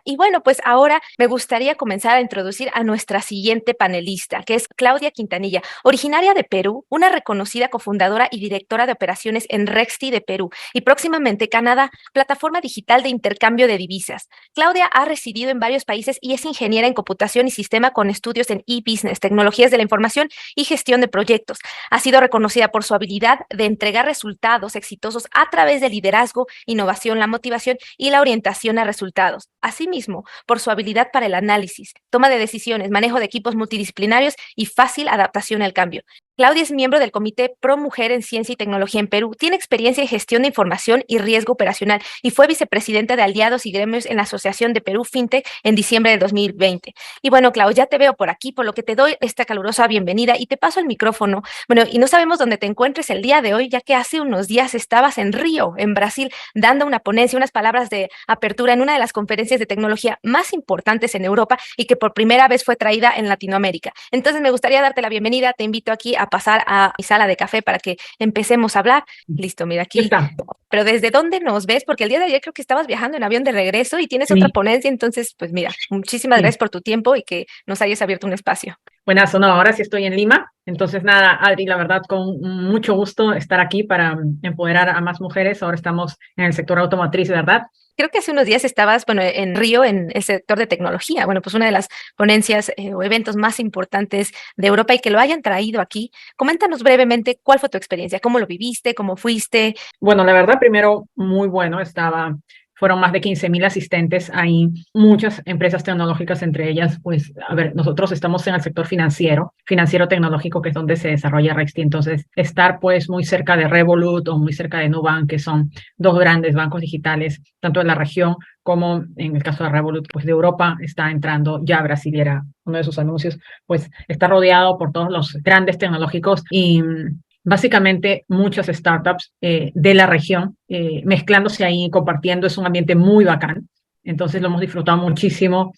Y bueno, pues ahora me gustaría comenzar a introducir a nuestra siguiente panelista, que es Claudia Quintanilla, originaria de Perú, una reconocida cofundadora y directora de operaciones en Rexti de Perú y próximamente Canadá, plataforma digital de intercambio de divisas. Claudia ha residido en varios países y es ingeniera en computación y sistema con estudios en e-business, tecnologías de la información y gestión de proyectos. Ha sido reconocida por su habilidad de entregar resultados exitosos a través del liderazgo, innovación, la motivación y la orientación a resultados. Asimismo, por su habilidad para el análisis, toma de decisiones, manejo de equipos multidisciplinarios y fácil adaptación al cambio. Claudia es miembro del Comité Pro Mujer en Ciencia y Tecnología en Perú. Tiene experiencia en gestión de información y riesgo operacional y fue vicepresidenta de aliados y gremios en la Asociación de Perú FinTech en diciembre de 2020. Y bueno, Clau, ya te veo por aquí, por lo que te doy esta calurosa bienvenida y te paso el micrófono. Bueno, y no sabemos dónde te encuentres el día de hoy, ya que hace unos días estabas en Río, en Brasil, dando una ponencia, unas palabras de apertura en una de las conferencias de tecnología más importantes en Europa y que por primera vez fue traída en Latinoamérica. Entonces me gustaría darte la bienvenida, te invito aquí a pasar a mi sala de café para que empecemos a hablar. Listo, mira Ya aquí. está. Pero ¿desde dónde nos ves? Porque el día de ayer creo que estabas viajando en avión de regreso y tienes otra Sí, ponencia, entonces pues mira, muchísimas sí. gracias por tu tiempo y que nos hayas abierto un espacio. Buenas, no, ahora sí estoy en Lima. Entonces, nada, Adri, la verdad, con mucho gusto estar aquí para empoderar a más mujeres. Ahora estamos en el sector automotriz, ¿verdad? Creo que hace unos días estabas, bueno, en Río, en el sector de tecnología. Bueno, pues una de las ponencias o eventos más importantes de Europa y que lo hayan traído aquí. Coméntanos brevemente cuál fue tu experiencia, cómo lo viviste, cómo fuiste. Bueno, la verdad, primero, muy bueno. Fueron más de 15.000 asistentes ahí, muchas empresas tecnológicas, entre ellas, pues, a ver, nosotros estamos en el sector financiero tecnológico, que es donde se desarrolla Rexti. Entonces, estar pues muy cerca de Revolut o muy cerca de Nubank, que son dos grandes bancos digitales, tanto de la región como en el caso de Revolut, pues de Europa, está entrando ya Brasil, y era uno de sus anuncios, pues está rodeado por todos los grandes tecnológicos y básicamente muchas startups de la región mezclándose ahí, compartiendo. Es un ambiente muy bacán. Entonces lo hemos disfrutado muchísimo.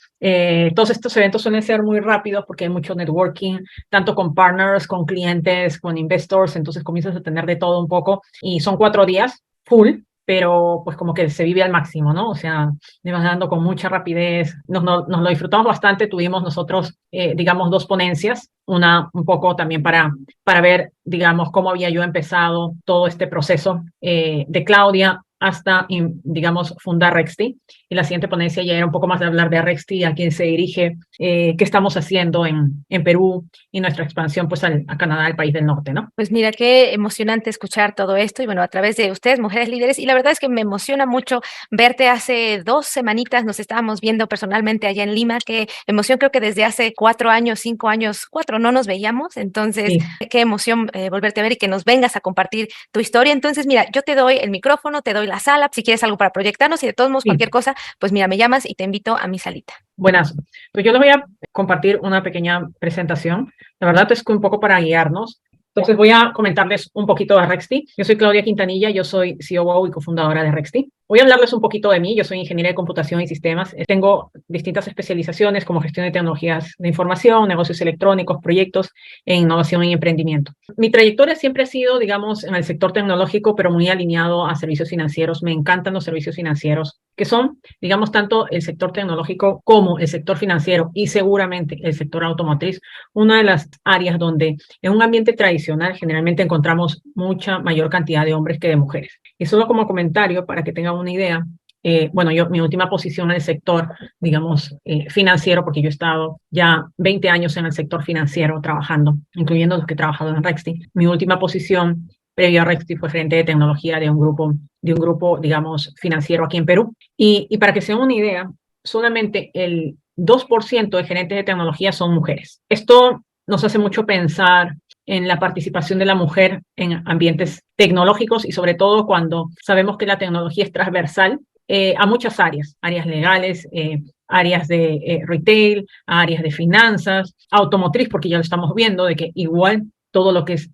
Todos estos eventos suelen ser muy rápidos porque hay mucho networking, tanto con partners, con clientes, con investors. Entonces comienzas a tener de todo un poco y son 4 días full, pero pues como que se vive al máximo, ¿no? O sea, me vas dando con mucha rapidez. Nos lo disfrutamos bastante. Tuvimos nosotros, digamos, dos ponencias, una un poco también para ver, digamos, cómo había yo empezado todo este proceso de Claudia hasta, digamos, fundar Rexti. Y la siguiente ponencia ya era un poco más de hablar de Rexti, a quién se dirige, qué estamos haciendo en Perú y nuestra expansión pues a Canadá, el país del norte, ¿no? Pues mira, qué emocionante escuchar todo esto y bueno, a través de ustedes, mujeres líderes, y la verdad es que me emociona mucho verte. Hace 2 semanitas nos estábamos viendo personalmente allá en Lima. Qué emoción, creo que desde hace 4 años, 5 años, cuatro no nos veíamos. Entonces, Sí, qué emoción volverte a ver y que nos vengas a compartir tu historia. Entonces, mira, yo te doy el micrófono, te doy la sala, si quieres algo para proyectarnos y de todos modos sí. cualquier cosa, pues mira, me llamas y te invito a mi salita. Buenas. Pues yo les voy a compartir una pequeña presentación. La verdad es que un poco para guiarnos. Entonces voy a comentarles un poquito de Rexti. Yo soy Claudia Quintanilla, yo soy COO y cofundadora de Rexti. Voy a hablarles un poquito de mí. Yo soy ingeniera de computación y sistemas. Tengo distintas especializaciones como gestión de tecnologías de información, negocios electrónicos, proyectos e innovación y emprendimiento. Mi trayectoria siempre ha sido, digamos, en el sector tecnológico, pero muy alineado a servicios financieros. Me encantan los servicios financieros, que son, digamos, tanto el sector tecnológico como el sector financiero y seguramente el sector automotriz, una de las áreas donde en un ambiente tradicional generalmente encontramos mucha mayor cantidad de hombres que de mujeres. Y solo como comentario, para que tengan una idea, bueno, mi última posición en el sector, digamos, financiero, porque yo he estado ya 20 años en el sector financiero trabajando, incluyendo los que he trabajado en Rexti. Mi última posición previo a Rexti fue gerente de tecnología de un grupo, digamos, financiero aquí en Perú. Y para que se den una idea, solamente el 2% de gerentes de tecnología son mujeres. Esto nos hace mucho pensar en la participación de la mujer en ambientes tecnológicos y sobre todo cuando sabemos que la tecnología es transversal a muchas áreas, áreas legales, áreas de retail, áreas de finanzas, automotriz, porque ya lo estamos viendo, de que igual todo lo que es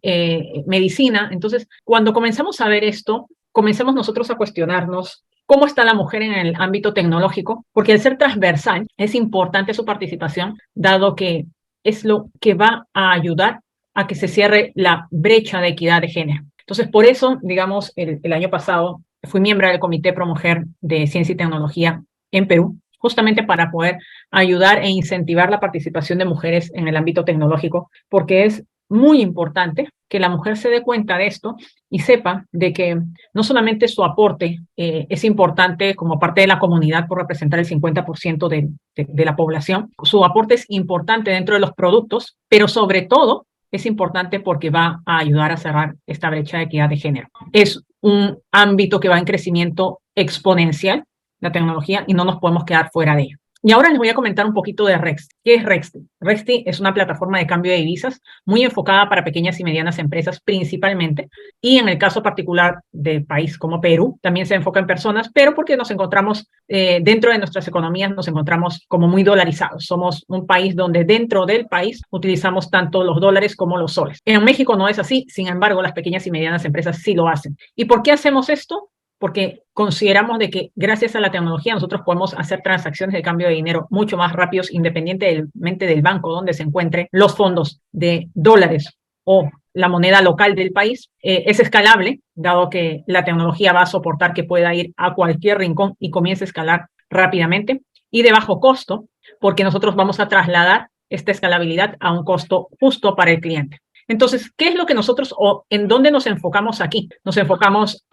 medicina. Entonces, cuando comenzamos a ver esto, comencemos nosotros a cuestionarnos cómo está la mujer en el ámbito tecnológico, porque al ser transversal es importante su participación, dado que es lo que va a ayudar a que se cierre la brecha de equidad de género. Entonces, por eso, digamos, el año pasado fui miembro del Comité Pro Mujer de Ciencia y Tecnología en Perú. justamente para poder ayudar e incentivar la participación de mujeres en el ámbito tecnológico, porque es muy importante que la mujer se dé cuenta de esto y sepa de que no solamente su aporte es importante como parte de la comunidad por representar el 50% de la población, su aporte es importante dentro de los productos, pero sobre todo es importante porque va a ayudar a cerrar esta brecha de equidad de género. Es un ámbito que va en crecimiento exponencial, la tecnología, y no nos podemos quedar fuera de ello. Y ahora les voy a comentar un poquito de Rexti. ¿Qué es Rexti? Rexti es una plataforma de cambio de divisas muy enfocada para pequeñas y medianas empresas principalmente, y en el caso particular del país como Perú, también se enfoca en personas, pero porque nos encontramos dentro de nuestras economías, nos encontramos como muy dolarizados. Somos un país donde dentro del país utilizamos tanto los dólares como los soles. En México no es así, sin embargo, las pequeñas y medianas empresas sí lo hacen. ¿Y por qué hacemos esto? Porque consideramos de que gracias a la tecnología nosotros podemos hacer transacciones de cambio de dinero mucho más rápidos, independientemente del banco donde se encuentren los fondos de dólares o la moneda local del país. Es escalable, dado que la tecnología va a soportar que pueda ir a cualquier rincón y comience a escalar rápidamente, y de bajo costo, porque nosotros vamos a trasladar esta escalabilidad a un costo justo para el cliente. Entonces, ¿qué es lo que nosotros o en dónde nos enfocamos aquí? Nos enfocamos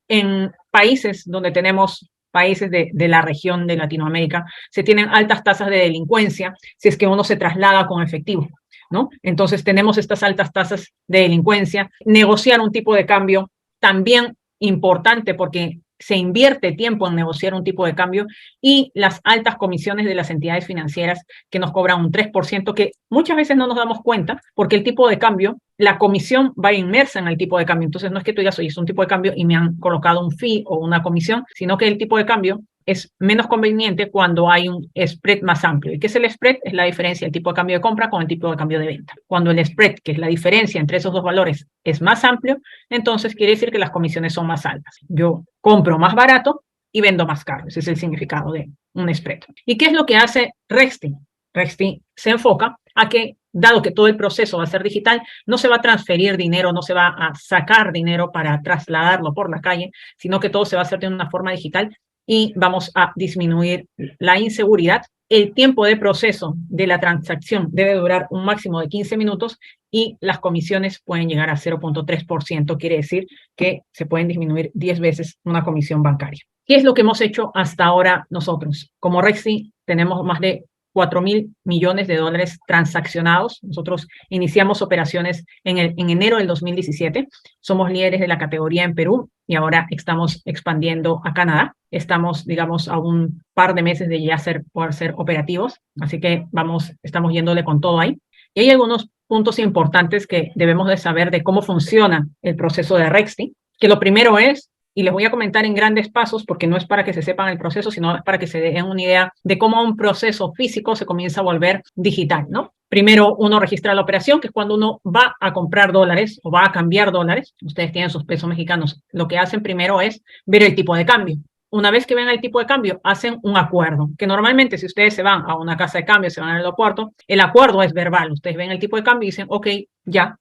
en países donde tenemos países de la región de Latinoamérica, se tienen altas tasas de delincuencia si es que uno se traslada con efectivo, ¿no? Entonces tenemos estas altas tasas de delincuencia. Negociar un tipo de cambio también importante porque se invierte tiempo en negociar un tipo de cambio, y las altas comisiones de las entidades financieras que nos cobran un 3%, que muchas veces no nos damos cuenta porque el tipo de cambio, la comisión va inmersa en el tipo de cambio. Entonces no es que tú digas, oye, es un tipo de cambio y me han colocado un fee o una comisión, sino que el tipo de cambio es menos conveniente cuando hay un spread más amplio. ¿Y qué es el spread? Es la diferencia del tipo de cambio de compra con el tipo de cambio de venta. Cuando el spread, que es la diferencia entre esos dos valores, es más amplio, entonces quiere decir que las comisiones son más altas. Yo compro más barato y vendo más caro. Ese es el significado de un spread. ¿Y qué es lo que hace Rexti? Rexti se enfoca a que, dado que todo el proceso va a ser digital, no se va a transferir dinero, no se va a sacar dinero para trasladarlo por la calle, sino que todo se va a hacer de una forma digital, y vamos a disminuir la inseguridad. El tiempo de proceso de la transacción debe durar un máximo de 15 minutos y las comisiones pueden llegar a 0.3%, quiere decir que se pueden disminuir 10 veces una comisión bancaria. ¿Qué es lo que hemos hecho hasta ahora nosotros? Como Rexti tenemos más de 4.000 millones de dólares transaccionados. Nosotros iniciamos operaciones en enero del 2017. Somos líderes de la categoría en Perú y ahora estamos expandiendo a Canadá. Estamos, digamos, a un par de meses de ya poder ser operativos. Así que estamos yéndole con todo ahí. Y hay algunos puntos importantes que debemos de saber de cómo funciona el proceso de Rexti, que lo primero es, y les voy a comentar en grandes pasos porque no es para que se sepan el proceso, sino es para que se den una idea de cómo un proceso físico se comienza a volver digital, ¿no? Primero uno registra la operación, que es cuando uno va a comprar dólares o va a cambiar dólares. Ustedes tienen sus pesos mexicanos. Lo que hacen primero es ver el tipo de cambio. Una vez que ven el tipo de cambio, hacen un acuerdo, que normalmente si ustedes se van a una casa de cambio, se van al aeropuerto, el acuerdo es verbal. Ustedes ven el tipo de cambio y dicen, ok, ya,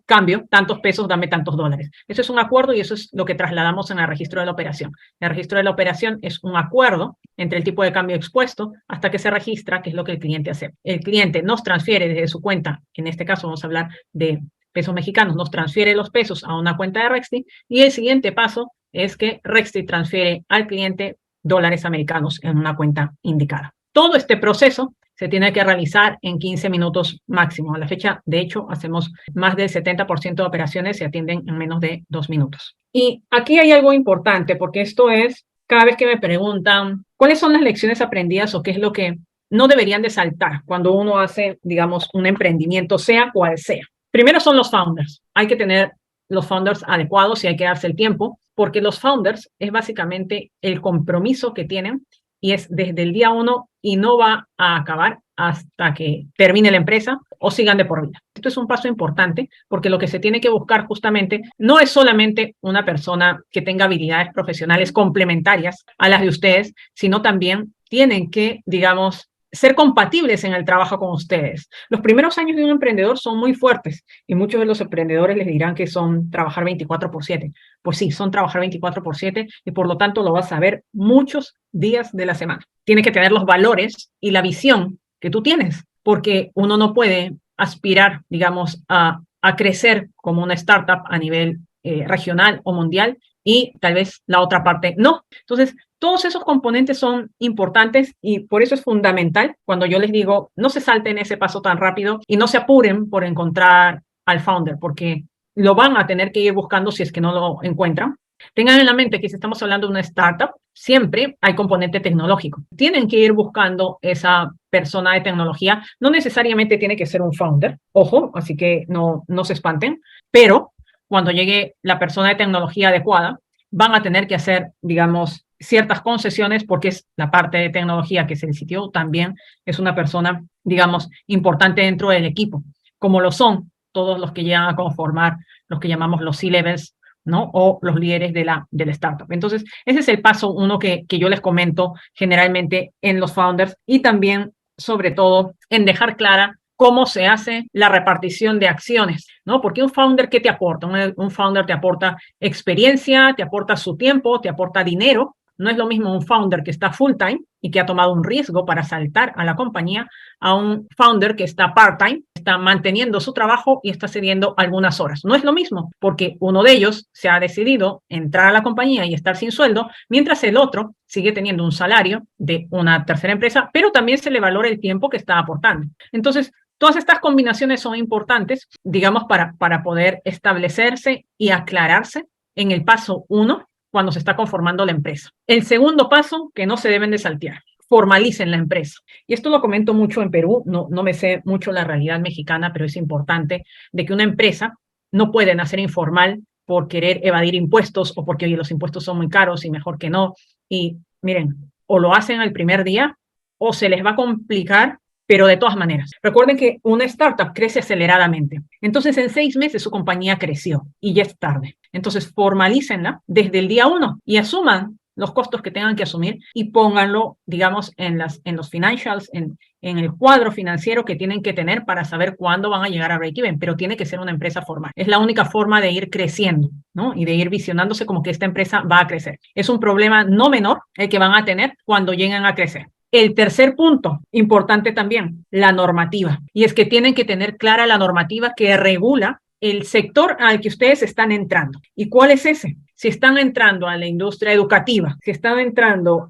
cambio, tantos pesos, dame tantos dólares. Eso es un acuerdo y eso es lo que trasladamos en el registro de la operación. El registro de la operación es un acuerdo entre el tipo de cambio expuesto hasta que se registra, que es lo que el cliente hace. El cliente nos transfiere desde su cuenta, en este caso vamos a hablar de pesos mexicanos, nos transfiere los pesos a una cuenta de Rexti, y el siguiente paso es que Rexti transfiere al cliente dólares americanos en una cuenta indicada. Todo este proceso se tiene que realizar en 15 minutos máximo. A la fecha, de hecho, hacemos más del 70% de operaciones se atienden en menos de 2 minutos. Y aquí hay algo importante, porque esto es, cada vez que me preguntan, ¿cuáles son las lecciones aprendidas o qué es lo que no deberían de saltar cuando uno hace, digamos, un emprendimiento, sea cual sea? Primero son los founders. Hay que tener los founders adecuados y hay que darse el tiempo, porque los founders es básicamente el compromiso que tienen y es desde el día 1 y no va a acabar hasta que termine la empresa o sigan de por vida. Esto es un paso importante porque lo que se tiene que buscar justamente no es solamente una persona que tenga habilidades profesionales complementarias a las de ustedes, sino también tienen que, digamos, ser compatibles en el trabajo con ustedes. Los primeros años de un emprendedor son muy fuertes y muchos de los emprendedores les dirán que son trabajar 24/7. Pues sí, son trabajar 24/7 y por lo tanto lo vas a ver muchos días de la semana. Tiene que tener los valores y la visión que tú tienes, porque uno no puede aspirar, digamos, a crecer como una startup a nivel regional o mundial y tal vez la otra parte no. Entonces, todos esos componentes son importantes y por eso es fundamental cuando yo les digo, no se salten ese paso tan rápido y no se apuren por encontrar al founder, porque lo van a tener que ir buscando si es que no lo encuentran. Tengan en la mente que si estamos hablando de una startup, siempre hay componente tecnológico. Tienen que ir buscando esa persona de tecnología. No necesariamente tiene que ser un founder, ojo, así que no se espanten, pero cuando llegue la persona de tecnología adecuada, van a tener que hacer, digamos, ciertas concesiones porque es la parte de tecnología que se el sitio también es una persona, digamos, importante dentro del equipo, como lo son todos los que llegan a conformar los que llamamos los C-levels, ¿no? O los líderes de la startup. Entonces, ese es el paso uno que yo les comento generalmente en los founders y también, sobre todo, en dejar clara cómo se hace la repartición de acciones, ¿no? Porque un founder, ¿qué te aporta? Un founder te aporta experiencia, te aporta su tiempo, te aporta dinero. No es lo mismo un founder que está full time y que ha tomado un riesgo para saltar a la compañía a un founder que está part time, está manteniendo su trabajo y está cediendo algunas horas. No es lo mismo porque uno de ellos se ha decidido entrar a la compañía y estar sin sueldo, mientras el otro sigue teniendo un salario de una tercera empresa, pero también se le valora el tiempo que está aportando. Entonces, todas estas combinaciones son importantes, digamos, para poder establecerse y aclararse en el paso 1 cuando se está conformando la empresa. El segundo paso que no se deben de saltear, formalicen la empresa. Y esto lo comento mucho en Perú, no me sé mucho la realidad mexicana, pero es importante de que una empresa no puede nacer informal por querer evadir impuestos o porque oye, los impuestos son muy caros y mejor que no. Y miren, o lo hacen el primer día o se les va a complicar, pero de todas maneras. Recuerden que una startup crece aceleradamente. Entonces, en 6 meses su compañía creció y ya es tarde. Entonces, formalícenla desde el día 1 y asuman los costos que tengan que asumir y pónganlo, digamos, en los financials, en el cuadro financiero que tienen que tener para saber cuándo van a llegar a break-even, pero tiene que ser una empresa formal. Es la única forma de ir creciendo, ¿no? Y de ir visionándose como que esta empresa va a crecer. Es un problema no menor el que van a tener cuando lleguen a crecer. El tercer punto, importante también, la normativa. Y es que tienen que tener clara la normativa que regula el sector al que ustedes están entrando. ¿Y cuál es ese? Si están entrando a la industria educativa, si están entrando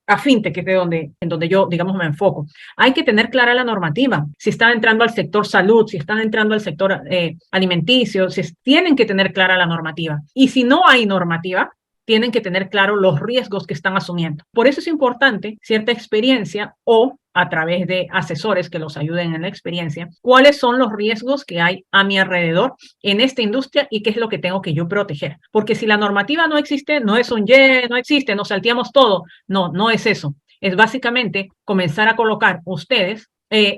a fintech, que es en donde yo, digamos, me enfoco. Hay que tener clara la normativa. Si están entrando al sector salud, si están entrando al sector alimenticio, tienen que tener clara la normativa. Y si no hay normativa, tienen que tener claro los riesgos que están asumiendo. Por eso es importante cierta experiencia o a través de asesores que los ayuden en la experiencia, cuáles son los riesgos que hay a mi alrededor en esta industria y qué es lo que tengo que yo proteger. Porque si la normativa no existe, no es un no existe, nos salteamos todo. No es eso. Es básicamente comenzar a colocar ustedes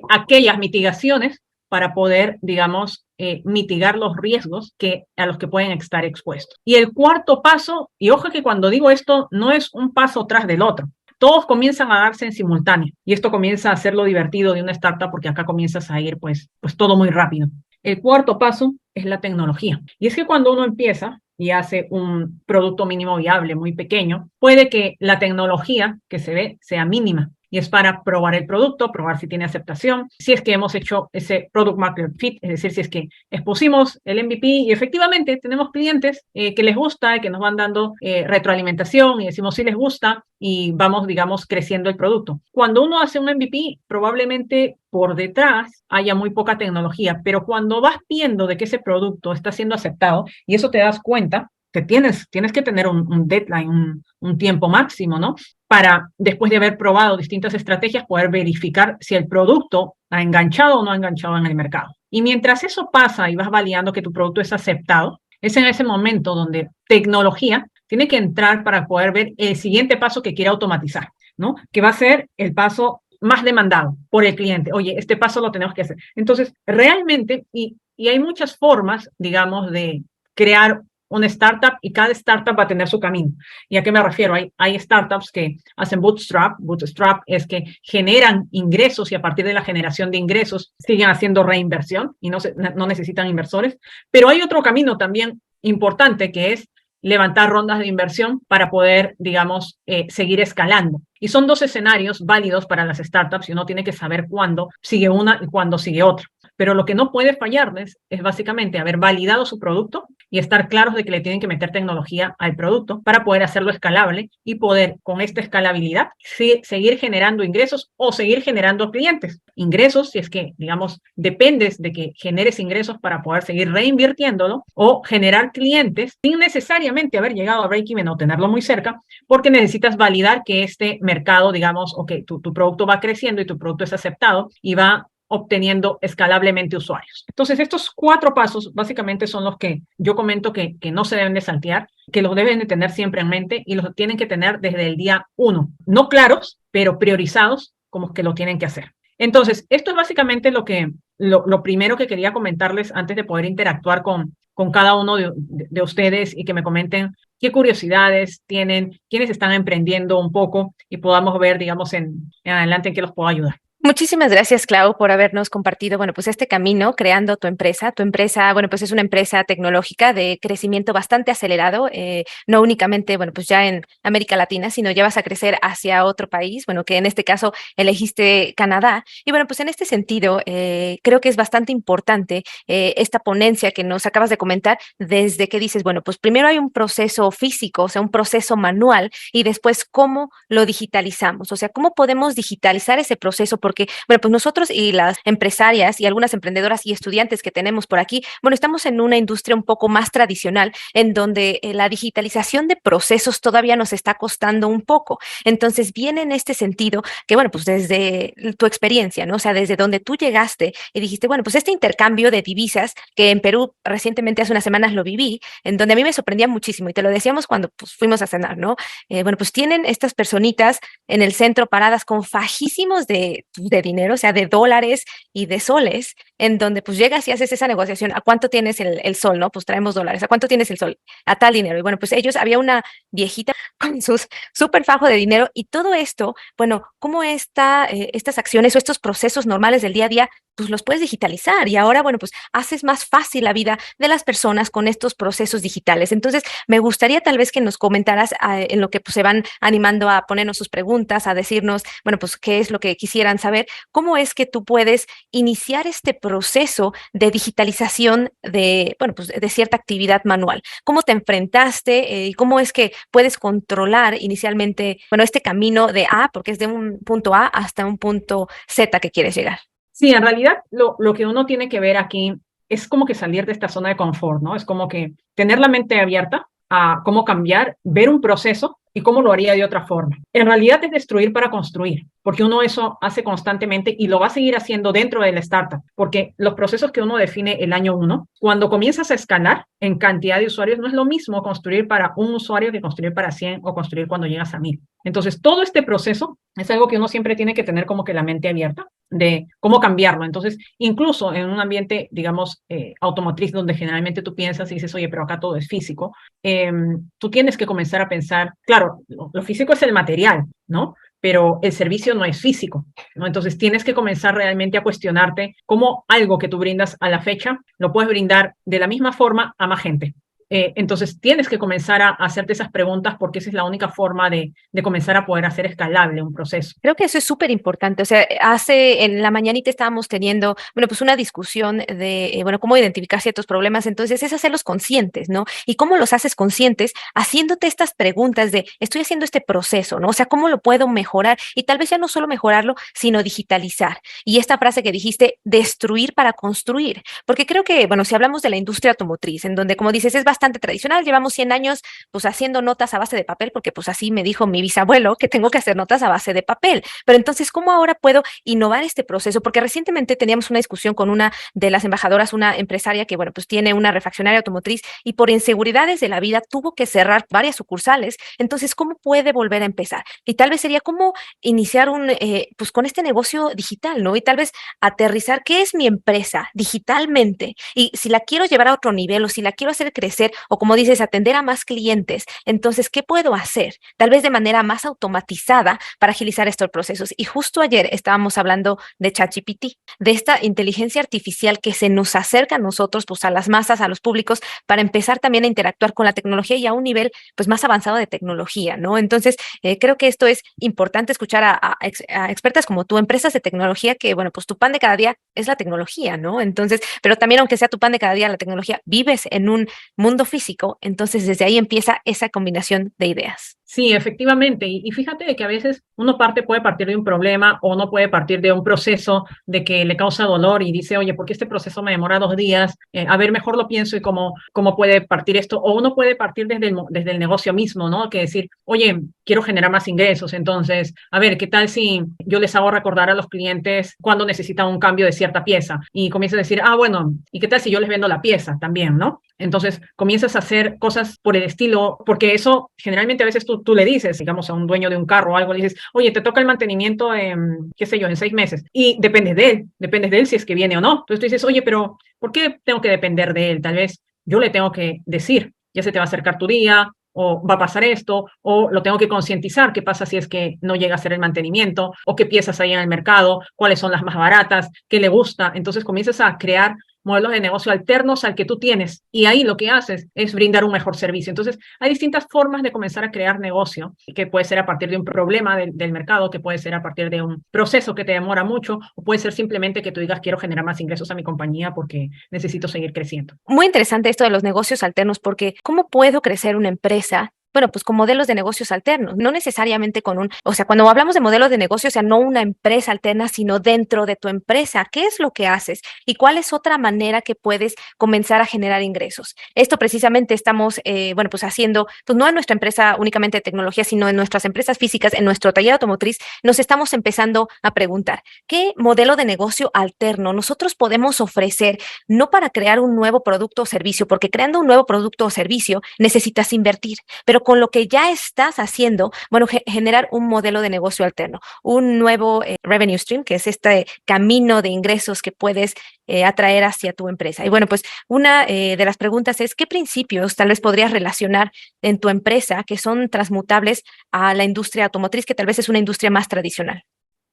aquellas mitigaciones para poder, digamos, mitigar los riesgos a los que pueden estar expuestos. Y el cuarto paso, y ojo que cuando digo esto, no es un paso tras del otro. Todos comienzan a darse en simultáneo y esto comienza a ser lo divertido de una startup porque acá comienzas a ir pues todo muy rápido. El cuarto paso es la tecnología. Y es que cuando uno empieza y hace un producto mínimo viable muy pequeño, puede que la tecnología que se ve sea mínima. Y es para probar el producto, probar si tiene aceptación, si es que hemos hecho ese product market fit, es decir, si es que expusimos el MVP y efectivamente tenemos clientes que les gusta y que nos van dando retroalimentación y decimos si les gusta y vamos, digamos, creciendo el producto. Cuando uno hace un MVP, probablemente por detrás haya muy poca tecnología, pero cuando vas viendo de que ese producto está siendo aceptado y eso te das cuenta, que tienes que tener un deadline, un tiempo máximo, ¿no? Para, después de haber probado distintas estrategias, poder verificar si el producto ha enganchado o no ha enganchado en el mercado. Y mientras eso pasa y vas validando que tu producto es aceptado, es en ese momento donde tecnología tiene que entrar para poder ver el siguiente paso que quiere automatizar, ¿no? Que va a ser el paso más demandado por el cliente. Oye, este paso lo tenemos que hacer. Entonces, realmente, y hay muchas formas, digamos, de crear una startup y cada startup va a tener su camino. ¿Y a qué me refiero? Hay startups que hacen bootstrap. Bootstrap es que generan ingresos y a partir de la generación de ingresos siguen haciendo reinversión y no necesitan inversores. Pero hay otro camino también importante que es levantar rondas de inversión para poder, digamos, seguir escalando. Y son dos escenarios válidos para las startups y uno tiene que saber cuándo sigue una y cuándo sigue otra. Pero lo que no puede fallarles es básicamente haber validado su producto y estar claros de que le tienen que meter tecnología al producto para poder hacerlo escalable y poder, con esta escalabilidad, seguir generando ingresos o seguir generando clientes. Ingresos, si es que, digamos, dependes de que generes ingresos para poder seguir reinvirtiéndolo, o generar clientes sin necesariamente haber llegado a break-even o tenerlo muy cerca, porque necesitas validar que este mercado, digamos, o que tu producto va creciendo y tu producto es aceptado y va obteniendo escalablemente usuarios. Entonces, estos 4 pasos básicamente son los que yo comento que no se deben de saltear, que los deben de tener siempre en mente y los tienen que tener desde el día 1. No claros, pero priorizados como que lo tienen que hacer. Entonces, esto es básicamente lo primero que quería comentarles antes de poder interactuar con cada uno de ustedes y que me comenten qué curiosidades tienen, quiénes están emprendiendo un poco y podamos ver, digamos, en adelante en qué los puedo ayudar. Muchísimas gracias, Clau, por habernos compartido, bueno, pues este camino creando tu empresa. Tu empresa, bueno, pues es una empresa tecnológica de crecimiento bastante acelerado, no únicamente, bueno, pues ya en América Latina, sino ya vas a crecer hacia otro país, bueno, que en este caso elegiste Canadá. Y bueno, pues en este sentido, creo que es bastante importante esta ponencia que nos acabas de comentar, desde que dices, bueno, pues primero hay un proceso físico, o sea, un proceso manual, y después cómo lo digitalizamos, o sea, cómo podemos digitalizar ese proceso, porque, bueno, pues nosotros y las empresarias y algunas emprendedoras y estudiantes que tenemos por aquí, bueno, estamos en una industria un poco más tradicional, en donde la digitalización de procesos todavía nos está costando un poco. Entonces, viene en este sentido que, bueno, pues desde tu experiencia, ¿no? O sea, desde donde tú llegaste y dijiste, bueno, pues este intercambio de divisas, que en Perú recientemente, hace unas semanas lo viví, en donde a mí me sorprendía muchísimo, y te lo decíamos cuando pues, fuimos a cenar, ¿no? Bueno, pues tienen estas personitas en el centro paradas con fajísimos de dinero, o sea, de dólares y de soles, en donde pues llegas y haces esa negociación. ¿A cuánto tienes el sol, no? Pues traemos dólares. ¿A cuánto tienes el sol? A tal dinero. Y bueno, pues ellos, había una viejita con sus súper fajo de dinero y todo esto, bueno, cómo estas acciones o estos procesos normales del día a día, pues los puedes digitalizar y ahora, bueno, pues haces más fácil la vida de las personas con estos procesos digitales. Entonces, me gustaría tal vez que nos comentaras en lo que pues, se van animando a ponernos sus preguntas, a decirnos, bueno, pues qué es lo que quisieran saber, cómo es que tú puedes iniciar este proceso de digitalización de, bueno, pues de cierta actividad manual. ¿Cómo te enfrentaste y cómo es que puedes controlar inicialmente, bueno, este camino de A, porque es de un punto A hasta un punto Z que quieres llegar? Sí, en realidad lo que uno tiene que ver aquí es como que salir de esta zona de confort, ¿no? Es como que tener la mente abierta a cómo cambiar, ver un proceso y cómo lo haría de otra forma. En realidad es destruir para construir, porque uno eso hace constantemente y lo va a seguir haciendo dentro de la startup, porque los procesos que uno define el año 1, cuando comienzas a escalar en cantidad de usuarios, no es lo mismo construir para un usuario que construir para 100 o construir cuando llegas a 1000. Entonces, todo este proceso es algo que uno siempre tiene que tener como que la mente abierta de cómo cambiarlo. Entonces, incluso en un ambiente, digamos, automotriz, donde generalmente tú piensas y dices, oye, pero acá todo es físico, tú tienes que comenzar a pensar, claro, lo físico es el material, ¿no? Pero el servicio no es físico, ¿no? Entonces tienes que comenzar realmente a cuestionarte cómo algo que tú brindas a la fecha lo puedes brindar de la misma forma a más gente. Entonces tienes que comenzar a hacerte esas preguntas porque esa es la única forma de comenzar a poder hacer escalable un proceso. Creo que eso es súper importante. O sea, en la mañanita estábamos teniendo, bueno, pues una discusión de, bueno, cómo identificar ciertos problemas. Entonces, es hacerlos conscientes, ¿no? Y cómo los haces conscientes, haciéndote estas preguntas de, estoy haciendo este proceso, ¿no? O sea, ¿cómo lo puedo mejorar? Y tal vez ya no solo mejorarlo, sino digitalizar. Y esta frase que dijiste, destruir para construir. Porque creo que, bueno, si hablamos de la industria automotriz, en donde, como dices, es bastante tradicional, llevamos 100 años, pues, haciendo notas a base de papel, porque, pues, así me dijo mi bisabuelo, que tengo que hacer notas a base de papel. Pero entonces, ¿cómo ahora puedo innovar este proceso? Porque recientemente teníamos una discusión con una de las embajadoras, una empresaria que, bueno, pues tiene una refaccionaria automotriz y por inseguridades de la vida tuvo que cerrar varias sucursales. Entonces, ¿cómo puede volver a empezar? Y tal vez sería cómo iniciar pues con este negocio digital, ¿no? Y tal vez aterrizar qué es mi empresa digitalmente y si la quiero llevar a otro nivel o si la quiero hacer crecer, crecer o, como dices, atender a más clientes. Entonces, ¿qué puedo hacer? Tal vez de manera más automatizada para agilizar estos procesos. Y justo ayer estábamos hablando de ChatGPT, de esta inteligencia artificial que se nos acerca a nosotros, pues a las masas, a los públicos, para empezar también a interactuar con la tecnología y a un nivel pues más avanzado de tecnología, ¿no? Entonces, creo que esto es importante escuchar a expertas como tú, empresas de tecnología, que, bueno, pues tu pan de cada día es la tecnología, ¿no? Entonces, pero también aunque sea tu pan de cada día la tecnología, vives en un mundo físico, entonces desde ahí empieza esa combinación de ideas. Sí, efectivamente. Y fíjate de que a veces puede partir de un problema o uno puede partir de un proceso de que le causa dolor y dice, oye, ¿por qué este proceso me demora 2 días? A ver, mejor lo pienso y cómo puede partir esto. O uno puede partir desde el negocio mismo, ¿no? Que decir, oye, quiero generar más ingresos. Entonces, a ver, ¿qué tal si yo les hago recordar a los clientes cuando necesitan un cambio de cierta pieza? Y comienzo a decir, bueno, ¿y qué tal si yo les vendo la pieza también, ¿no? Entonces comienzas a hacer cosas por el estilo, porque eso generalmente a veces tú le dices, digamos, a un dueño de un carro o algo, le dices, oye, te toca el mantenimiento en, qué sé yo, en 6 meses. Y dependes de él si es que viene o no. Entonces tú dices, oye, pero ¿por qué tengo que depender de él? Tal vez yo le tengo que decir, ya se te va a acercar tu día, o va a pasar esto, o lo tengo que concientizar, qué pasa si es que no llega a hacer el mantenimiento, o qué piezas hay en el mercado, cuáles son las más baratas, qué le gusta. Entonces comienzas a crear modelos de negocio alternos al que tú tienes y ahí lo que haces es brindar un mejor servicio. Entonces, hay distintas formas de comenzar a crear negocio, que puede ser a partir de un problema del mercado, que puede ser a partir de un proceso que te demora mucho, o puede ser simplemente que tú digas, quiero generar más ingresos a mi compañía porque necesito seguir creciendo. Muy interesante esto de los negocios alternos, porque ¿cómo puedo crecer una empresa? Bueno, pues con modelos de negocios alternos, no necesariamente o sea, cuando hablamos de modelos de negocio, o sea, no una empresa alterna, sino dentro de tu empresa. ¿Qué es lo que haces? ¿Y cuál es otra manera que puedes comenzar a generar ingresos? Esto precisamente estamos, bueno, pues haciendo, pues no en nuestra empresa únicamente de tecnología, sino en nuestras empresas físicas, en nuestro taller automotriz, nos estamos empezando a preguntar, ¿qué modelo de negocio alterno nosotros podemos ofrecer? No para crear un nuevo producto o servicio, porque creando un nuevo producto o servicio necesitas invertir, pero con lo que ya estás haciendo, bueno, generar un modelo de negocio alterno, un nuevo revenue stream, que es este camino de ingresos que puedes atraer hacia tu empresa. Y bueno, pues una de las preguntas es, ¿qué principios tal vez podrías relacionar en tu empresa que son transmutables a la industria automotriz, que tal vez es una industria más tradicional?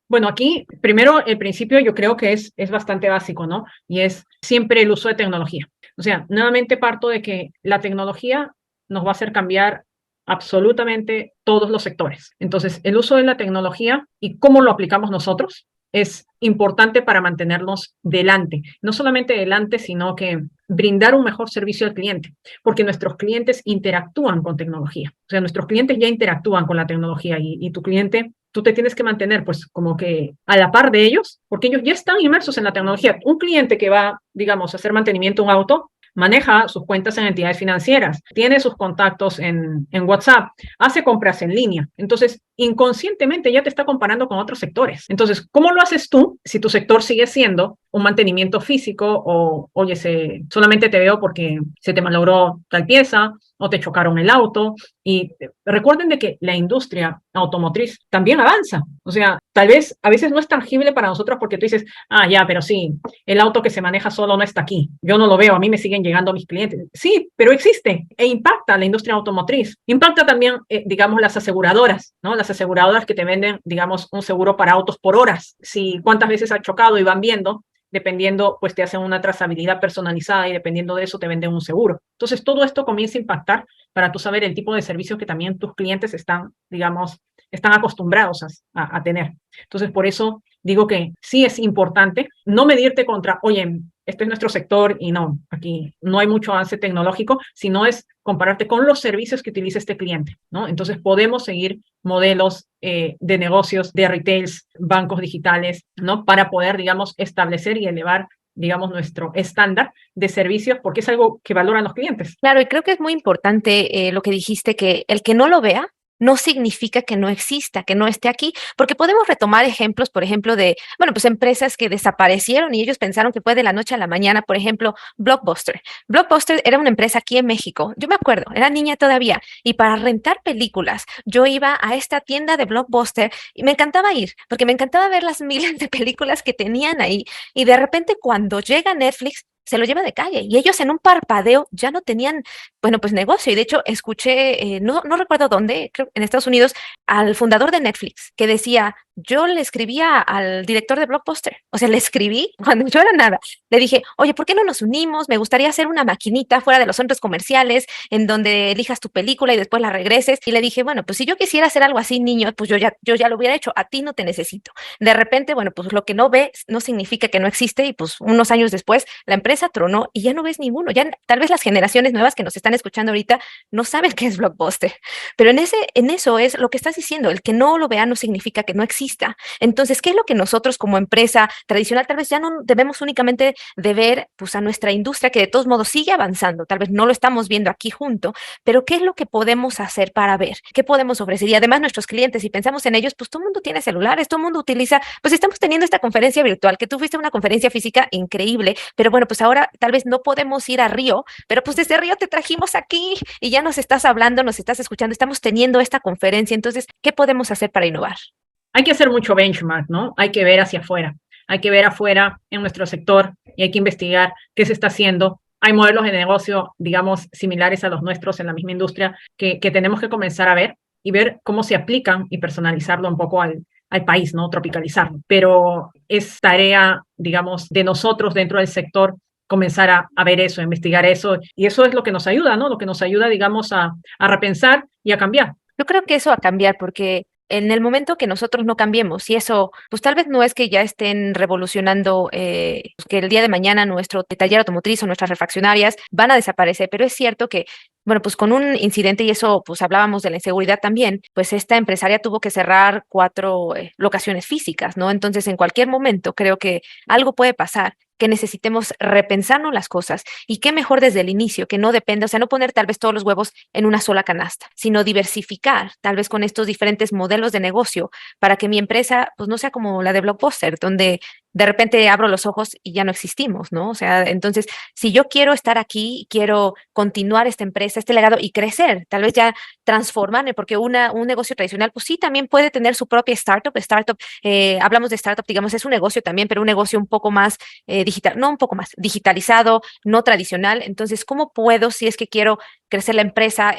Bueno, aquí primero el principio yo creo que es bastante básico, ¿no? Y es siempre el uso de tecnología. O sea, nuevamente parto de que la tecnología nos va a hacer cambiar absolutamente todos los sectores. Entonces, el uso de la tecnología y cómo lo aplicamos nosotros es importante para mantenernos delante. No solamente delante, sino que brindar un mejor servicio al cliente, porque nuestros clientes interactúan con tecnología. O sea, nuestros clientes ya interactúan con la tecnología y tu cliente, tú te tienes que mantener pues como que a la par de ellos, porque ellos ya están inmersos en la tecnología. Un cliente que va, digamos, a hacer mantenimiento a un auto, maneja sus cuentas en entidades financieras, tiene sus contactos en WhatsApp, hace compras en línea. Entonces, inconscientemente ya te está comparando con otros sectores. Entonces, ¿cómo lo haces tú si tu sector sigue siendo un mantenimiento físico o, oye, solamente te veo porque se te malogró tal pieza o te chocaron el auto? Y recuerden de que la industria automotriz también avanza. O sea, tal vez a veces no es tangible para nosotros porque tú dices, ya, pero sí, el auto que se maneja solo no está aquí. Yo no lo veo, a mí me siguen llegando mis clientes. Sí, pero existe e impacta la industria automotriz. Impacta también, digamos, las aseguradoras, ¿no? Las aseguradoras que te venden, digamos, un seguro para autos por horas. Si cuántas veces ha chocado y van viendo, dependiendo, pues te hacen una trazabilidad personalizada y dependiendo de eso te venden un seguro. Entonces, todo esto comienza a impactar para tú saber el tipo de servicios que también tus clientes están, digamos, están acostumbrados a tener. Entonces, por eso digo que sí es importante no medirte contra, oye, este es nuestro sector y no, aquí no hay mucho avance tecnológico, sino es compararte con los servicios que utiliza este cliente, ¿no? Entonces, podemos seguir modelos de negocios, de retails, bancos digitales, ¿no? Para poder, digamos, establecer y elevar, digamos, nuestro estándar de servicios, porque es algo que valoran los clientes. Claro, y creo que es muy importante lo que dijiste, que el que no lo vea no significa que no exista, que no esté aquí, porque podemos retomar ejemplos, por ejemplo, de, bueno, pues empresas que desaparecieron y ellos pensaron que fue de la noche a la mañana, por ejemplo, Blockbuster. Blockbuster era una empresa aquí en México, yo me acuerdo, era niña todavía, y para rentar películas, yo iba a esta tienda de Blockbuster y me encantaba ir, porque me encantaba ver las miles de películas que tenían ahí, y de repente cuando llega Netflix, se lo lleva de calle y ellos en un parpadeo ya no tenían, bueno, pues negocio. Y de hecho escuché, no recuerdo dónde, creo en Estados Unidos, al fundador de Netflix que decía, yo le escribía al director de Blockbuster, o sea, le escribí cuando yo era nada, le dije, oye, ¿por qué no nos unimos? Me gustaría hacer una maquinita fuera de los centros comerciales en donde elijas tu película y después la regreses. Y le dije, bueno, pues si yo quisiera hacer algo así, niño, pues yo ya lo hubiera hecho, a ti no te necesito. De repente, bueno, pues lo que no ves no significa que no existe y pues unos años después la empresa tronó y ya no ves ninguno. Ya tal vez las generaciones nuevas que nos están escuchando ahorita no saben qué es Blockbuster, pero en eso es lo que estás diciendo, el que no lo vea no significa que no exista. Entonces, ¿qué es lo que nosotros como empresa tradicional tal vez ya no debemos únicamente de ver pues a nuestra industria que de todos modos sigue avanzando? Tal vez no lo estamos viendo aquí junto, pero ¿qué es lo que podemos hacer para ver? ¿Qué podemos ofrecer? Y además nuestros clientes, si pensamos en ellos, pues todo el mundo tiene celulares, todo el mundo utiliza, pues estamos teniendo esta conferencia virtual, que tú fuiste a una conferencia física increíble, pero bueno, pues ahora tal vez no podemos ir a Río, pero pues desde Río te trajimos aquí y ya nos estás hablando, nos estás escuchando, estamos teniendo esta conferencia. Entonces, ¿qué podemos hacer para innovar? Hay que hacer mucho benchmark, ¿no? Hay que ver hacia afuera. Hay que ver afuera en nuestro sector y hay que investigar qué se está haciendo. Hay modelos de negocio, digamos, similares a los nuestros en la misma industria que tenemos que comenzar a ver y ver cómo se aplican y personalizarlo un poco al país, ¿no? Tropicalizarlo. Pero es tarea, digamos, de nosotros dentro del sector comenzar a ver eso, a investigar eso. Y eso es lo que nos ayuda, ¿no? Lo que nos ayuda, digamos, a repensar y a cambiar. Yo creo que eso va a cambiar porque en el momento que nosotros no cambiemos, y eso, pues tal vez no es que ya estén revolucionando, pues, que el día de mañana nuestro taller automotriz o nuestras refaccionarias van a desaparecer, pero es cierto que, bueno, pues con un incidente, y eso, pues hablábamos de la inseguridad también, pues esta empresaria tuvo que cerrar 4 locaciones físicas, ¿no? Entonces, en cualquier momento creo que algo puede pasar, que necesitemos repensarnos las cosas y qué mejor desde el inicio, que no dependa, o sea, no poner tal vez todos los huevos en una sola canasta, sino diversificar tal vez con estos diferentes modelos de negocio para que mi empresa pues no sea como la de Blockbuster, donde de repente abro los ojos y ya no existimos, ¿no? O sea, entonces, si yo quiero estar aquí, quiero continuar esta empresa, este legado y crecer, tal vez ya transformarme, porque un negocio tradicional, pues sí, también puede tener su propia startup. Hablamos de startup, digamos, es un negocio también, pero un negocio un poco más digital, no un poco más, digitalizado, no tradicional. Entonces, ¿cómo puedo, si es que quiero crecer la empresa,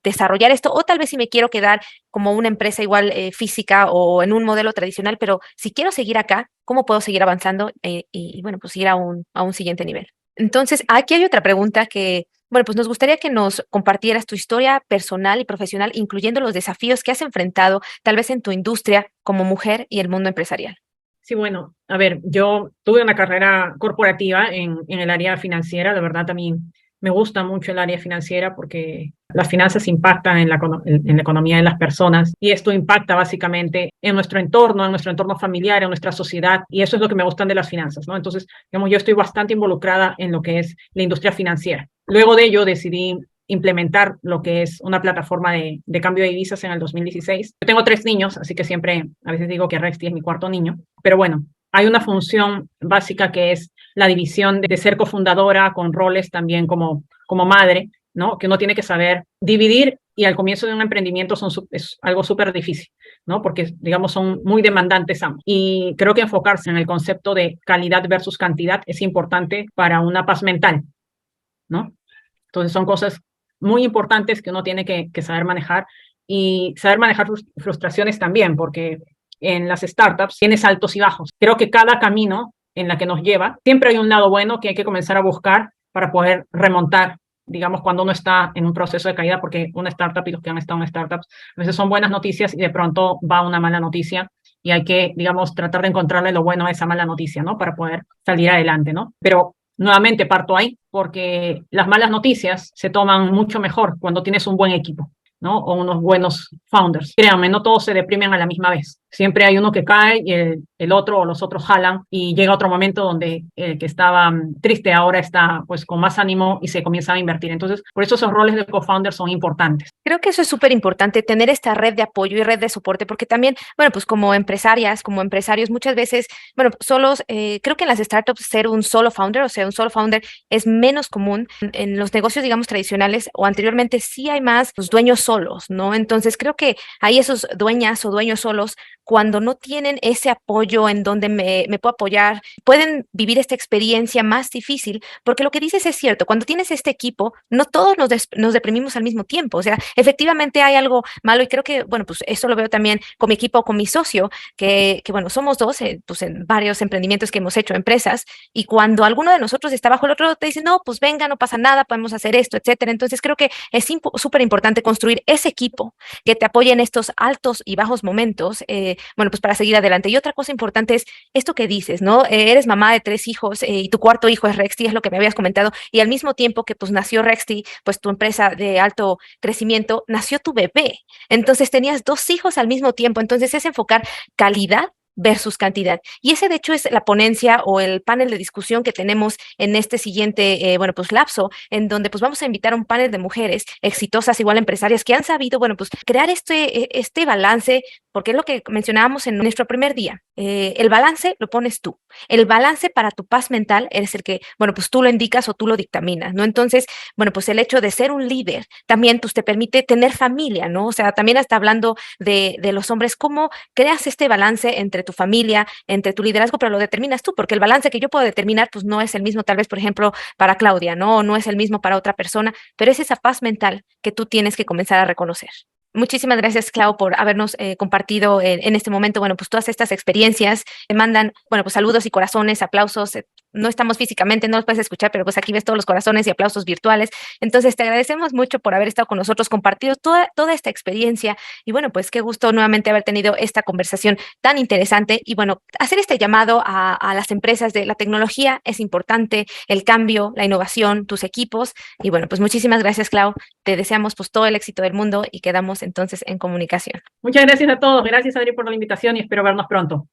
desarrollar esto? O tal vez si me quiero quedar como una empresa igual física o en un modelo tradicional, pero si quiero seguir acá, ¿cómo puedo seguir avanzando y, bueno, pues ir a un siguiente nivel? Entonces, aquí hay otra pregunta que, bueno, pues nos gustaría que nos compartieras tu historia personal y profesional, incluyendo los desafíos que has enfrentado tal vez en tu industria como mujer y el mundo empresarial. Sí, bueno, a ver, yo tuve una carrera corporativa en el área financiera. De verdad, a mí me gusta mucho el área financiera porque las finanzas impactan en la economía de las personas y esto impacta básicamente en nuestro entorno familiar, en nuestra sociedad, y eso es lo que me gustan de las finanzas, ¿no? Entonces, digamos, yo estoy bastante involucrada en lo que es la industria financiera. Luego de ello decidí implementar lo que es una plataforma de cambio de divisas en el 2016. Yo tengo 3 niños, así que siempre a veces digo que Rexti es mi cuarto niño, pero bueno, hay una función básica que es la división de ser cofundadora con roles también como madre, ¿no? Que uno tiene que saber dividir y al comienzo de un emprendimiento es algo súper difícil, ¿no? Porque, digamos, son muy demandantes ambos. Y creo que enfocarse en el concepto de calidad versus cantidad es importante para una paz mental, ¿no? Entonces son cosas muy importantes que uno tiene que saber manejar y saber manejar frustraciones también, porque en las startups tienes altos y bajos. Creo que cada camino en la que nos lleva, siempre hay un lado bueno que hay que comenzar a buscar para poder remontar, digamos, cuando uno está en un proceso de caída, porque una startup y los que han estado en startups, a veces son buenas noticias y de pronto va una mala noticia y hay que, digamos, tratar de encontrarle lo bueno a esa mala noticia, ¿no? Para poder salir adelante, ¿no? Pero nuevamente parto ahí porque las malas noticias se toman mucho mejor cuando tienes un buen equipo, ¿no? O unos buenos founders. Créanme, no todos se deprimen a la misma vez. Siempre hay uno que cae y el otro o los otros jalan y llega otro momento donde el que estaba triste ahora está pues con más ánimo y se comienza a invertir. Entonces, por eso esos roles de co-founders son importantes. Creo que eso es súper importante, tener esta red de apoyo y red de soporte, porque también, bueno, pues como empresarias, como empresarios, muchas veces, bueno, solos, creo que en las startups ser un solo founder, o sea, un solo founder es menos común. En los negocios, digamos, tradicionales o anteriormente sí hay más los dueños solos, ¿no? Entonces creo que ahí esos dueñas o dueños solos cuando no tienen ese apoyo en donde me puedo apoyar, pueden vivir esta experiencia más difícil, porque lo que dices es cierto, cuando tienes este equipo, no todos nos deprimimos al mismo tiempo, o sea, efectivamente hay algo malo y creo que, bueno, pues eso lo veo también con mi equipo, con mi socio, que bueno, somos dos, pues en varios emprendimientos que hemos hecho, empresas, y cuando alguno de nosotros está bajo el otro, te dice, no, pues venga, no pasa nada, podemos hacer esto, etcétera. Entonces creo que es súper importante construir ese equipo que te apoye en estos altos y bajos momentos, bueno, pues para seguir adelante. Y otra cosa importante es esto que dices, ¿no? Eres mamá de 3 hijos y tu cuarto hijo es Rexti, es lo que me habías comentado, y al mismo tiempo que pues nació Rexti, pues tu empresa de alto crecimiento, nació tu bebé. Entonces tenías 2 hijos al mismo tiempo. Entonces es enfocar calidad versus cantidad. Y ese, de hecho, es la ponencia o el panel de discusión que tenemos en este siguiente, bueno, pues lapso, en donde pues vamos a invitar a un panel de mujeres exitosas, igual empresarias, que han sabido, bueno, pues crear este balance, porque es lo que mencionábamos en nuestro primer día. El balance lo pones tú. El balance para tu paz mental es el que, bueno, pues tú lo indicas o tú lo dictaminas, ¿no? Entonces, bueno, pues el hecho de ser un líder también pues te permite tener familia, ¿no? O sea, también hasta hablando de los hombres, ¿cómo creas este balance entre tu familia, entre tu liderazgo, pero lo determinas tú, porque el balance que yo puedo determinar, pues no es el mismo, tal vez, por ejemplo, para Claudia, ¿no? O no es el mismo para otra persona, pero es esa paz mental que tú tienes que comenzar a reconocer. Muchísimas gracias, Clau, por habernos compartido en este momento, bueno, pues todas estas experiencias. Te mandan, bueno, pues saludos y corazones, aplausos. No estamos físicamente, no los puedes escuchar, pero pues aquí ves todos los corazones y aplausos virtuales. Entonces, te agradecemos mucho por haber estado con nosotros, compartido toda esta experiencia. Y bueno, pues qué gusto nuevamente haber tenido esta conversación tan interesante. Y bueno, hacer este llamado a las empresas de la tecnología es importante, el cambio, la innovación, tus equipos. Y bueno, pues muchísimas gracias, Clau. Te deseamos pues todo el éxito del mundo y quedamos entonces en comunicación. Muchas gracias a todos. Gracias, Adri, por la invitación y espero vernos pronto.